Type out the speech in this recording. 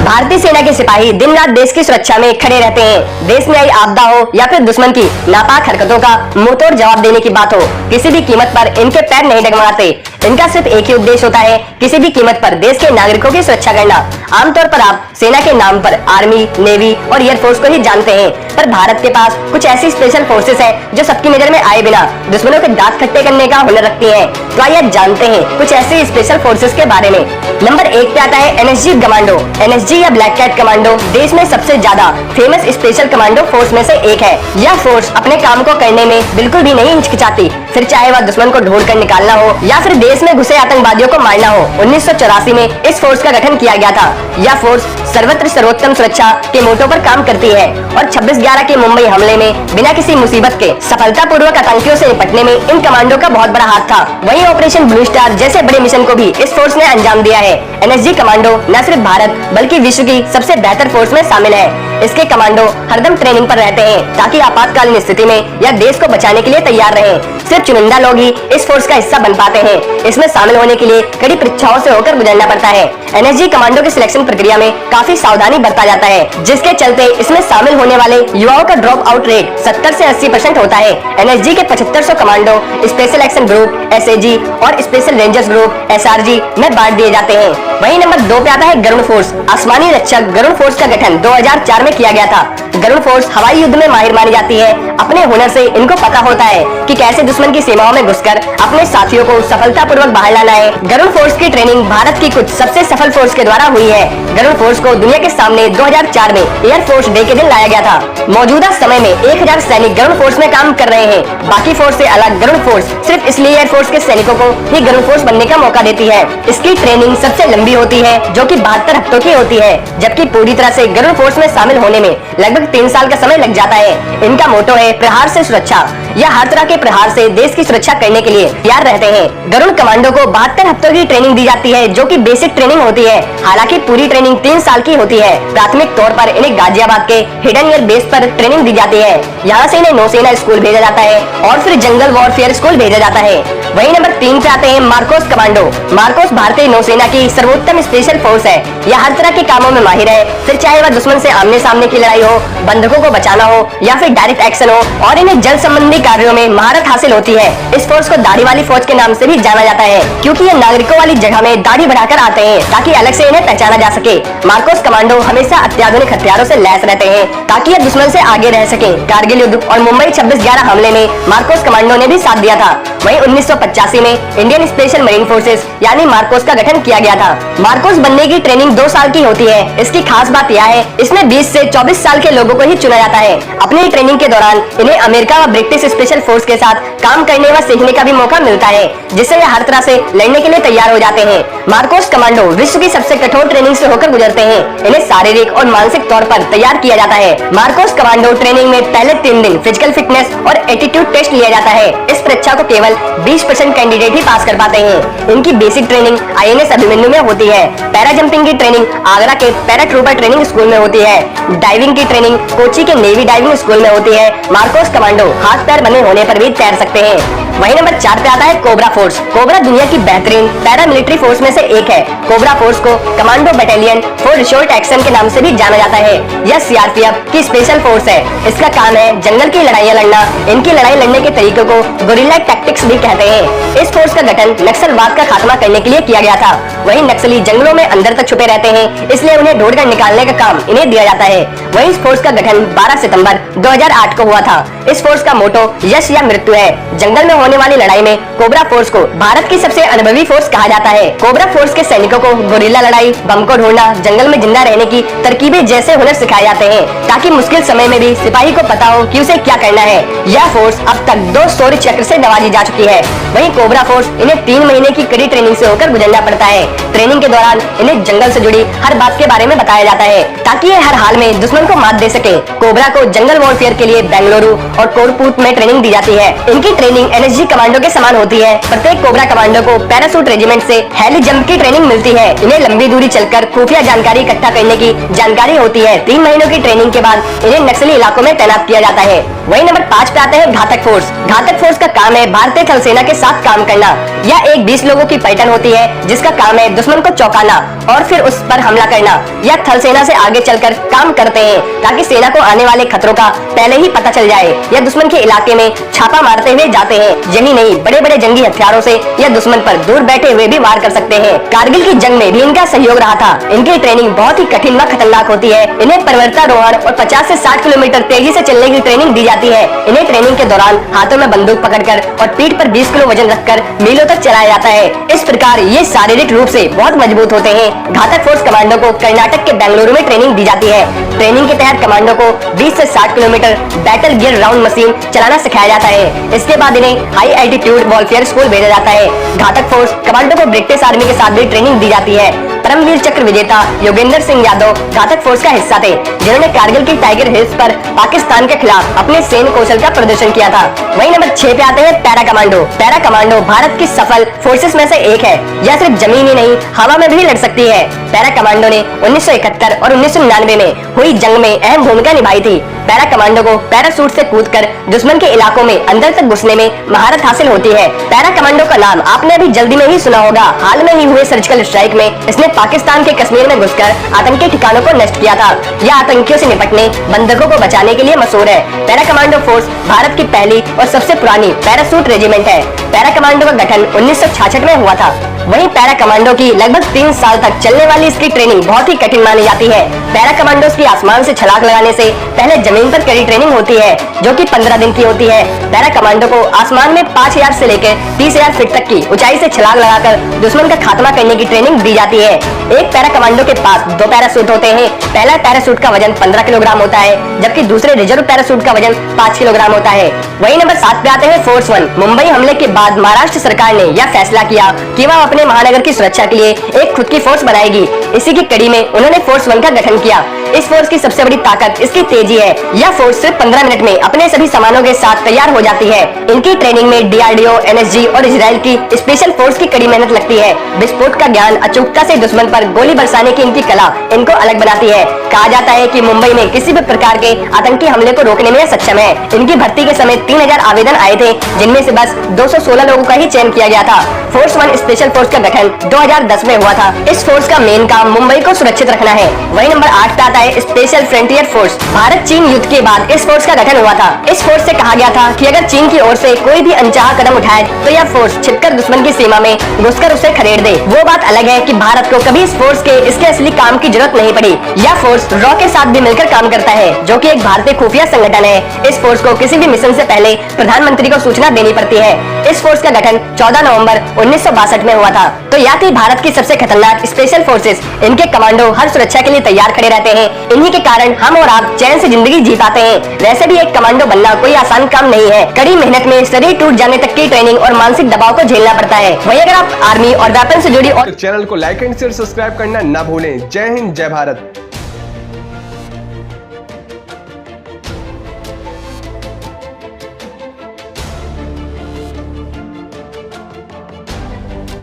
भारतीय सेना के सिपाही दिन रात देश की सुरक्षा में खड़े रहते हैं। देश में आई आपदा हो या फिर दुश्मन की नापाक हरकतों का मुंहतोड़ जवाब देने की बात हो, किसी भी कीमत पर इनके पैर नहीं डगमगाते। इनका सिर्फ एक ही उद्देश्य होता है, किसी भी कीमत पर देश के नागरिकों की सुरक्षा करना। आमतौर पर आप सेना के नाम पर आर्मी, नेवी और एयरफोर्स को ही जानते हैं, पर भारत के पास कुछ ऐसी स्पेशल फोर्सेस है जो सबकी नजर में आए बिना दुश्मनों के दांत खट्टे करने का हुनर रखती है। तो आइए जानते हैं कुछ ऐसी स्पेशल फोर्सेस के बारे में। नंबर 1 पे आता है एनएसजी कमांडो। एनएसजी या ब्लैक कैट कमांडो देश में सबसे ज्यादा फेमस स्पेशल कमांडो फोर्स में से एक है। यह फोर्स अपने काम को करने में बिल्कुल भी नहीं हिचकिचाती, फिर चाहे वह दुश्मन को ढूंढ कर निकालना हो या फिर देश में घुसे आतंकवादियों को मारना हो। 1984 में इस फोर्स का गठन किया गया था। यह फोर्स सर्वत्र सर्वोत्तम सुरक्षा के मोटो पर काम करती है और 26/11 के मुंबई हमले में बिना किसी मुसीबत के सफलतापूर्वक आतंकियों से निपटने में इन कमांडो का बहुत बड़ा हाथ था। वहीं ऑपरेशन ब्लू स्टार जैसे बड़े मिशन को भी इस फोर्स ने अंजाम दिया है। एनएसजी कमांडो न सिर्फ भारत बल्कि विश्व की सबसे बेहतर फोर्स में शामिल है। इसके कमांडो हरदम ट्रेनिंग पर रहते हैं ताकि आपातकालीन स्थिति में या देश को बचाने के लिए तैयार रहें। सिर्फ चुनिंदा लोग ही इस फोर्स का हिस्सा बन पाते हैं। इसमें शामिल होने के लिए कड़ी परीक्षाओं से होकर गुजरना पड़ता है। एनएसजी कमांडो की सिलेक्शन प्रक्रिया में काफी सावधानी बरता जाता है, जिसके चलते इसमें शामिल होने वाले युवाओं का ड्रॉप आउट रेट 70 से 80% होता है। एनएसजी के 7500 commando special action group SAG और स्पेशल रेंजर्स ग्रुप एसआरजी में बांट दिए जाते हैं। वहीं नंबर 2 पे आता है गरुड़ फोर्स। आसमानी रक्षक गरुड़ फोर्स का गठन 2004 में किया गया था। गरुड़ फोर्स हवाई युद्ध में माहिर मानी जाती है। अपने हुनर से इनको पता होता है कि कैसे दुश्मन की सीमाओं में घुसकर अपने साथियों को सफलतापूर्वक बाहर लाना है। गरुड़ फोर्स की ट्रेनिंग भारत की कुछ सबसे सफल फोर्स के द्वारा हुई है। गरुड़ फोर्स को दुनिया के सामने 2004 में एयर फोर्स डे के दिन लाया गया था। मौजूदा समय में 1000 सैनिक गरुड़ फोर्स में काम कर रहे हैं। बाकी फोर्स से अलग गरुड़ फोर्स सिर्फ इसलिए एयर फोर्स के सैनिकों को ही गरुड़ फोर्स बनने का मौका देती है। इसकी ट्रेनिंग सबसे लंबी होती है, जो कि 72 हफ्तों की होती है, जबकि पूरी तरह से गरुड़ फोर्स में शामिल होने में लगभग 3 साल का समय लग जाता है। इनका मोटो है प्रहार से सुरक्षा। यह हर तरह के प्रहार से देश की सुरक्षा करने के लिए तैयार रहते हैं। गरुड़ कमांडो को 72 हफ्तों की ट्रेनिंग दी जाती है, जो कि बेसिक ट्रेनिंग होती है। हालांकि पूरी ट्रेनिंग 3 साल की होती है। प्राथमिक तौर पर इन्हें गाजियाबाद के हिडन एयर बेस पर ट्रेनिंग दी जाती है। यहाँ से इन्हें नौसेना स्कूल भेजा जाता है और फिर जंगल वॉरफेयर स्कूल भेजा जाता है। वहीं नंबर 3 पे आते हैं मार्कोस कमांडो। मार्कोस भारतीय नौसेना की सर्वोत्तम स्पेशल फोर्स है। यह हर तरह के कामों में माहिर है, फिर चाहे वह दुश्मन से आमने सामने की लड़ाई हो, बंधकों को बचाना हो या फिर डायरेक्ट एक्शन हो, और इन्हें जल संबंधी कार्यों में महारत हासिल होती है। इस फोर्स को दाढ़ी वाली फौज के नाम से भी जाना जाता है, क्योंकि ये नागरिकों वाली जगह में दाढ़ी बढ़ाकर आते हैं ताकि अलग से इन्हें पहचाना जा सके। मार्कोस कमांडो हमेशा अत्याधुनिक हथियारों से लैस रहते हैं ताकि ये दुश्मन से आगे रह सके। कारगिल युद्ध और मुंबई 26/11 हमले में मार्कोस कमांडो ने भी साथ दिया था। वहीं 1985 में इंडियन स्पेशल मरीन फोर्सेस यानी मार्कोस का गठन किया गया था। मार्कोस बनने की ट्रेनिंग 2 साल की होती है। इसकी खास बात यह है, इसमें 20 से 24 साल के लोगों को ही चुना जाता है। अपनी ट्रेनिंग के दौरान इन्हें अमेरिका व ब्रिटिश स्पेशल फोर्स के साथ काम करने व सीखने का भी मौका मिलता है, जिससे ये हर तरह से लड़ने के लिए तैयार हो जाते हैं। मार्कोस कमांडो विश्व की सबसे कठोर ट्रेनिंग से होकर गुजरते हैं। इन्हें शारीरिक और मानसिक तौर पर तैयार किया जाता है। मार्कोस कमांडो ट्रेनिंग में पहले 3 दिन फिजिकल फिटनेस और एटीट्यूड टेस्ट लिया जाता है। इस परीक्षा को केवल 20% कैंडिडेट ही पास कर पाते हैं। इनकी बेसिक ट्रेनिंग आईएनएस अभिमन्यु में होती है। पैरा जंपिंग की ट्रेनिंग आगरा के पैरा ट्रूपर ट्रेनिंग स्कूल में होती है। डाइविंग की ट्रेनिंग कोची के नेवी डाइविंग स्कूल में होती है। मार्कोस कमांडो हाथ पैर बने होने पर भी तैर सकते हैं। वहीं नंबर 4 पे आता है कोबरा फोर्स। कोबरा दुनिया की बेहतरीन पैरा मिलिट्री फोर्स में से एक है। कोबरा फोर्स को commando battalion for resort action के नाम से भी जाना जाता है। यह सीआरपीएफ की स्पेशल फोर्स है। इसका काम है जंगल की लड़ाइयाँ लड़ना। इनकी लड़ाई लड़ने के तरीकों को गुरिल्ला टैक्टिक्स भी कहते हैं। इस फोर्स का गठन नक्सलवाद का खात्मा करने के लिए किया गया था। वहीं नक्सली जंगलों में अंदर तक छुपे रहते हैं, इसलिए उन्हें ढूंढकर निकालने का काम इन्हें दिया जाता है। वहीं इस फोर्स का गठन 12 सितंबर 2008 को हुआ था। इस फोर्स का मोटो यश या मृत्यु है। जंगल में होने वाली लड़ाई में कोबरा फोर्स को भारत की सबसे अनुभवी फोर्स कहा जाता है। कोबरा फोर्स के सैनिकों को गुरिल्ला लड़ाई, बम को ढूंढना, जंगल में जिंदा रहने की तरकीबें जैसे हुनर सिखाए जाते हैं, ताकि मुश्किल समय में भी सिपाही को पता हो कि उसे क्या करना है। यह फोर्स अब तक 2 शौर्य चक्र से नवाजी जा चुकी है। वहीं कोबरा फोर्स इन्हें 3 महीने की कड़ी ट्रेनिंग से होकर गुजरना पड़ता है। ट्रेनिंग के दौरान इन्हें जंगल से जुड़ी हर बात के बारे में बताया जाता है, ताकि ये हर हाल में दुश्मन को मात दे सके। सके। कोबरा को जंगल वॉरफेयर के लिए बेंगलुरु और कोरपुट में ट्रेनिंग दी जाती है। इनकी ट्रेनिंग एनएसजी कमांडो के समान होती है। प्रत्येक कोबरा कमांडो को पैरासूट रेजिमेंट से हेली जंप की ट्रेनिंग मिलती है। इन्हें लंबी दूरी चलकर खुफिया जानकारी इकट्ठा करने की जानकारी होती है। 3 महीनों की ट्रेनिंग के बाद इन्हें नक्सली इलाकों में तैनात किया जाता है। वही नंबर 5 पे आते हैं घातक फोर्स। घातक फोर्स का काम है भारतीय थल सेना के साथ काम करना। यह एक 20 लोगों की पैटर्न होती है जिसका काम है दुश्मन को चौंकाना और फिर उस पर हमला करना। यह थल सेना से आगे चलकर काम करते हैं ताकि सेना को आने वाले खतरों का पहले ही पता चल जाए। यह दुश्मन के इलाके में छापा मारते हुए जाते हैं। यही नहीं, बड़े बड़े जंगी हथियारों से यह दुश्मन पर दूर बैठे हुए भी वार कर सकते हैं। कारगिल की जंग में भी इनका सहयोग रहा था। इनकी ट्रेनिंग बहुत ही कठिन व खतरनाक होती है। इन्हें पर्वतारोहण और 50 से 60 किलोमीटर तेजी से चलने की ट्रेनिंग दी जाती है। इन्हें ट्रेनिंग के दौरान हाथों में बंदूक पकड़कर और पीठ पर 20 किलो वजन रखकर मीलों तक चलाया जाता है। इस प्रकार ये शारीरिक रूप से बहुत मजबूत होते हैं। घातक फोर्स कमांडो को कर्नाटक के बेंगलुरु में ट्रेनिंग दी जाती है। ट्रेनिंग के तहत कमांडो को 20 से 60 kilometre battle gear round machine चलाना सिखाया जाता है। इसके बाद इन्हें हाई एल्टीट्यूड वॉरफेयर स्कूल भेजा जाता है। घातक फोर्स कमांडो को ब्रिटिश आर्मी के साथ भी ट्रेनिंग दी जाती है। परमवीर चक्र विजेता योगेंद्र सिंह यादव घातक फोर्स का हिस्सा थे, जिन्होंने कारगिल की टाइगर हिल्स पर पाकिस्तान के खिलाफ अपने सैन्य कौशल का प्रदर्शन किया था। वही नंबर 6 पे आते हैं para commando. Para commando Bharat की सफल फोर्सेस में से एक है। यह सिर्फ जमीन ही नहीं, हवा में भी लड़ सकती है। पैरा कमांडो ने 1971 और 1999 में हुई जंग में अहम भूमिका निभाई थी। पैरा कमांडो को पैरासूट से कूदकर दुश्मन के इलाकों में अंदर तक घुसने में महारत हासिल होती है। पैरा कमांडो का नाम आपने अभी जल्दी में ही सुना होगा। हाल में ही हुए सर्जिकल स्ट्राइक में इसने पाकिस्तान के कश्मीर में घुसकर आतंकी ठिकानों को नष्ट किया था। यह आतंकियों से निपटने, बंधकों को बचाने के लिए मशहूर है। पैरा कमांडो फोर्स भारत की पहली और सबसे पुरानी पैरासूट रेजिमेंट है। पैरा कमांडो का गठन 1966 में हुआ था। वहीं पैरा कमांडो की लगभग 3 साल तक चलने वाली इसकी ट्रेनिंग बहुत ही कठिन मानी जाती है। पैरा कमांडोज की आसमान से छलांग लगाने से पहले जमीन पर कड़ी ट्रेनिंग होती है, जो कि 15 दिन की होती है। पैरा कमांडो को आसमान में 5000 से लेकर 30,000 फीट तक की ऊंचाई से छलांग लगाकर दुश्मन का खात्मा करने की ट्रेनिंग दी जाती है। एक पैरा कमांडो के पास 2 पैरासूट होते हैं। पहला पैरासूट का वजन 15 किलोग्राम होता है, जबकि दूसरे रिजर्व पैरासूट का वजन 5 किलोग्राम होता है। वही नंबर 7 पे आते हैं फोर्स 1। मुंबई हमले के बाद महाराष्ट्र सरकार ने यह फैसला किया कि वह अपने महानगर की सुरक्षा के लिए एक खुद की फोर्स बनाएगी। इसी की कड़ी में उन्होंने फोर्स 1 का गठन किया। इस फोर्स की सबसे बड़ी ताकत इसकी तेजी है। यह फोर्स सिर्फ 15 मिनट में अपने सभी सामानों के साथ तैयार हो जाती है। इनकी ट्रेनिंग में डीआरडीओ, एनएसजी और इजराइल की स्पेशल फोर्स की कड़ी मेहनत लगती है। विस्फोट का ज्ञान, अचूकता से दुश्मन पर गोली बरसाने की इनकी कला इनको अलग बनाती है। कहा जाता है कि मुंबई में किसी भी प्रकार के आतंकी हमले को रोकने में सक्षम है। इनकी भर्ती के समय 3000 आवेदन आए थे, जिनमें से बस 216 लोगों का ही चयन किया गया था। फोर्स 1 स्पेशल फोर्स का गठन 2010 में हुआ था। इस फोर्स का मेन काम मुंबई को सुरक्षित रखना है। वही नंबर 8 पे आता है स्पेशल फ्रंटियर फोर्स। भारत चीन युद्ध के बाद इस फोर्स का गठन हुआ था। इस फोर्स से कहा गया था कि अगर चीन की ओर से कोई भी अनचाहा कदम उठाए तो यह फोर्स छिपकर दुश्मन की सीमा में घुसकर उसे खदेड़ दे। वो बात अलग है कि भारत को कभी इस फोर्स के इसके असली काम की जरूरत नहीं पड़ी। यह फोर्स रॉ के साथ भी मिलकर काम करता है, जो कि एक भारतीय खुफिया संगठन है। इस फोर्स को किसी भी मिशन से पहले प्रधानमंत्री को सूचना देनी पड़ती है। इस फोर्स का गठन 14 नवंबर 1962 में हुआ था। तो यह थी भारत की सबसे खतरनाक स्पेशल फोर्सेस। इनके कमांडो हर सुरक्षा के लिए तैयार खड़े रहते हैं। इन्हीं के कारण हम और आप चैन से जिंदगी जी पाते हैं। वैसे भी एक कमांडो बनना कोई आसान काम नहीं है। कड़ी मेहनत में शरीर टूट जाने तक की ट्रेनिंग और मानसिक दबाव को झेलना पड़ता है। वहीं अगर आप आर्मी और वेपन से जुड़ी और चैनल को लाइक एंड शेयर सब्सक्राइब करना ना भूलें। जय हिंद, जय भारत।